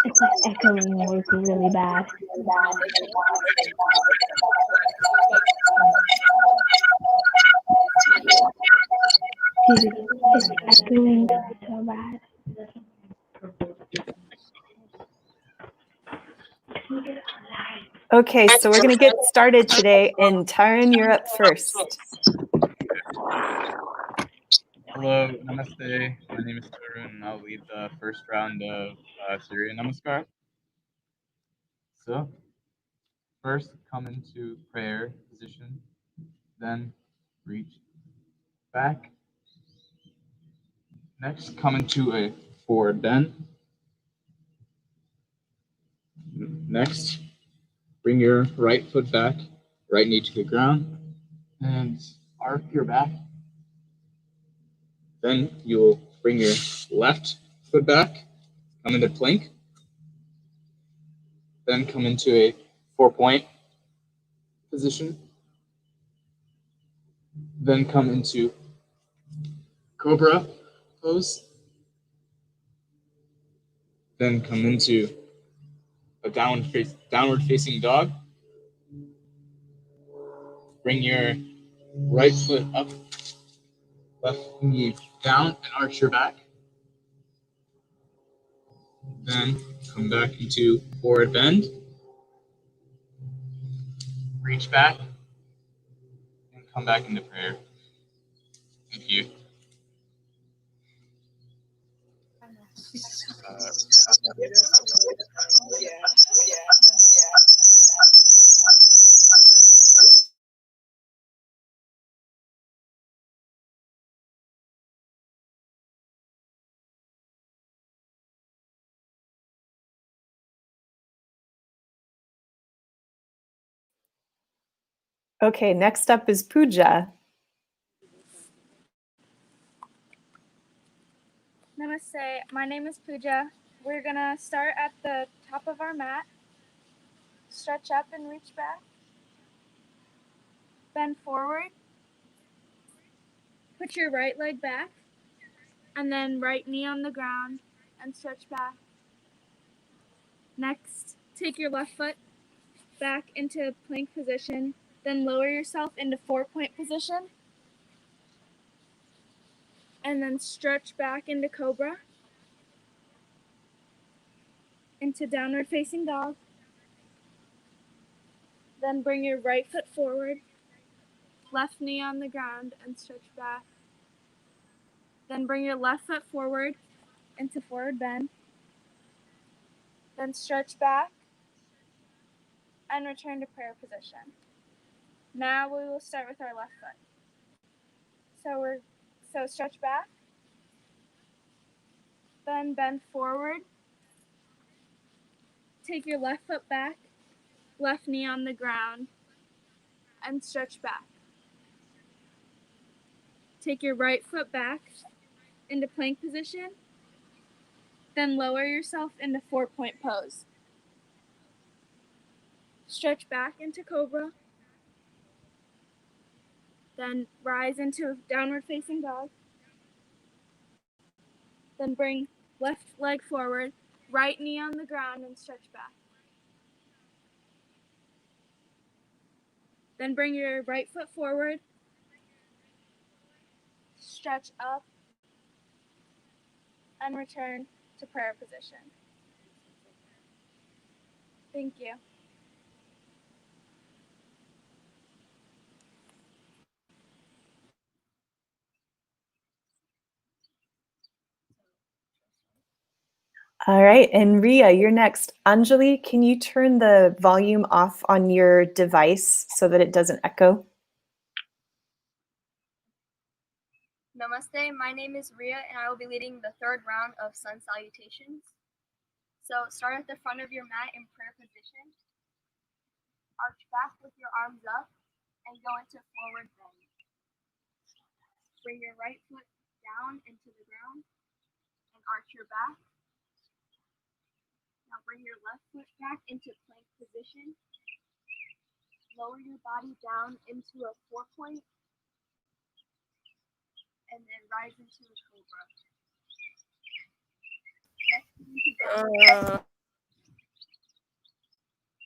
It's like echoing really bad. It's echoing so bad. Okay, so we're going to get started today, and Taran, you're up first. Hello, namaste. My name is Tarun, and I'll lead the first round of Surya Namaskar. So, first come into prayer position, then reach back. Next, come into a forward bend. Next, bring your right foot back, right knee to the ground, and arc your back. Then you'll bring your left foot back, come into plank, then come into a 4-point position, then come into cobra pose, then come into a downward facing dog. Bring your right foot up, left knee down, and arch your back. Then come back into forward bend, reach back, and come back into prayer. Thank you. Okay, next up is puja. Namaste, my name is Pooja. We're gonna start at the top of our mat, stretch up and reach back, bend forward, put your right leg back, and then right knee on the ground and stretch back. Next, take your left foot back into plank position, then lower yourself into 4-point position, and then stretch back into cobra, into downward facing dog. Then bring your right foot forward, left knee on the ground and stretch back. Then bring your left foot forward into forward bend. Then stretch back and return to prayer position. Now we will start with our left foot. So stretch back, then bend forward. Take your left foot back, left knee on the ground, and stretch back. Take your right foot back into plank position, then lower yourself into 4-point pose. Stretch back into cobra, then rise into downward facing dog. Then bring left leg forward, right knee on the ground and stretch back. Then bring your right foot forward, stretch up, and return to prayer position. Thank you. All right, and Ria, you're next. Anjali, can you turn the volume off on your device so that it doesn't echo? Namaste, my name is Ria and I will be leading the third round of sun salutations. So start at the front of your mat in prayer position. Arch back with your arms up and go into forward bend. Bring your right foot down into the ground and arch your back. Now bring your left foot back into plank position. Lower your body down into a 4-point and then rise into a cobra. Next,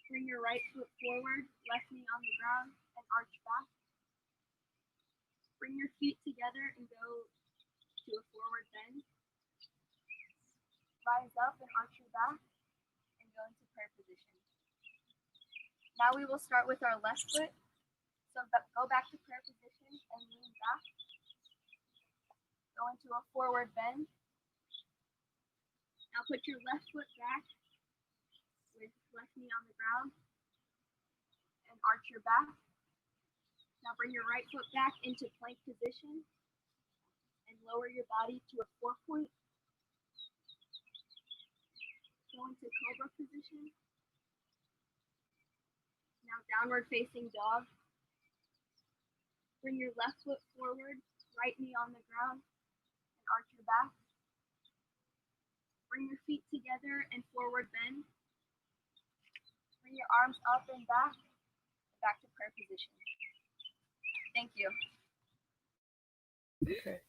bring your right foot forward, left knee on the ground, and arch back. Bring your feet together and go to a forward bend. Rise up and arch your back and go into prayer position. Now we will start with our left foot. So go back to prayer position and lean back. Go into a forward bend. Now put your left foot back with left knee on the ground and arch your back. Now bring your right foot back into plank position and lower your body to a 4-point. Go into cobra position. Now downward facing dog. Bring your left foot forward, right knee on the ground, and arch your back. Bring your feet together and forward bend. Bring your arms up and back to prayer position. Thank you. Okay.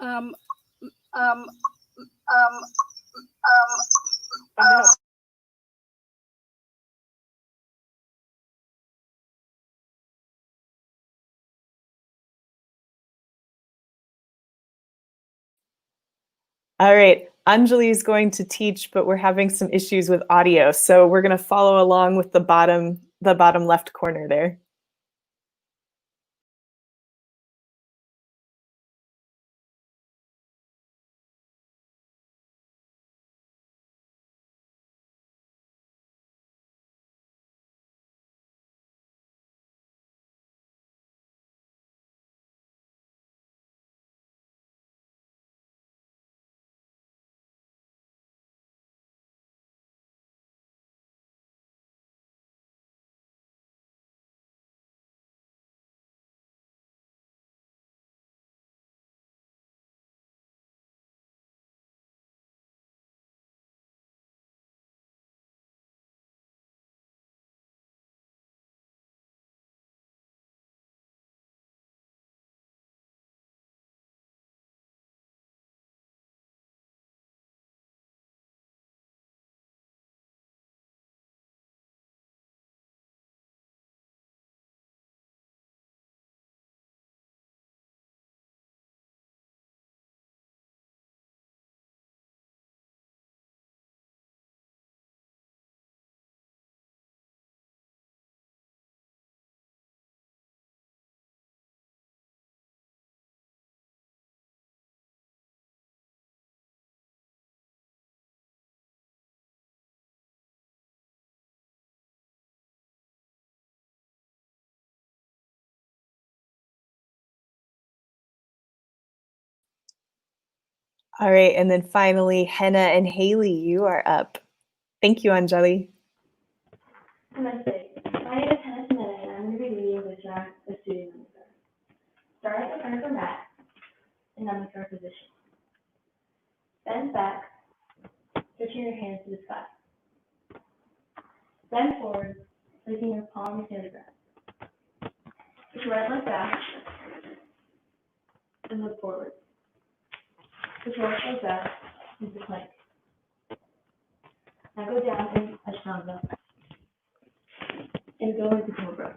Um, All right, Anjali is going to teach, but we're having some issues with audio, so we're going to follow along with the bottom left corner there. All right, and then finally, Henna and Haley, you are up. Thank you, Anjali. Namaste. My name is Hannah Smith, and I'm going to be leading the Surya Namaskar. Start at the front of the mat in Namaskar position. Bend back, stretching your hands to the sky. Bend forward, placing your palms near the ground. Push your right leg back and look forward. Push your left leg back into plank. Now go down in Ashtanga and go into cobra.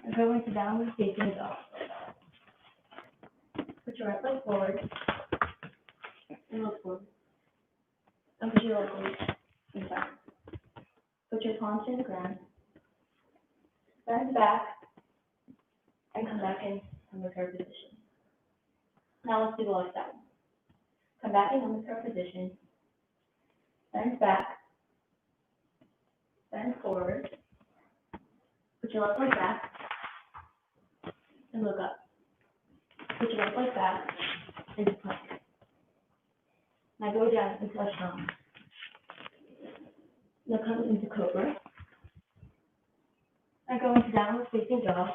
And go into downward facing dog. Put your right leg forward and look forward. And put your left leg into palms to the ground, bend back, and come back in Namaskar position. Now let's do the left side. Come back in Namaskar position, bend back, bend forward, put your left leg back, and look up. Put your left leg back into plank. Now go down into Ashtanga. Now come into Cobra. Now go into downward facing dog.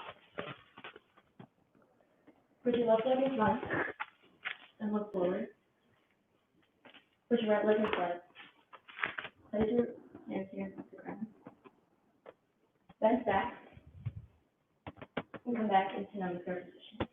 Put your left leg in front and look forward. Put your right leg in front. Place your hands here on the ground. Bend back and come back into Namaskar position.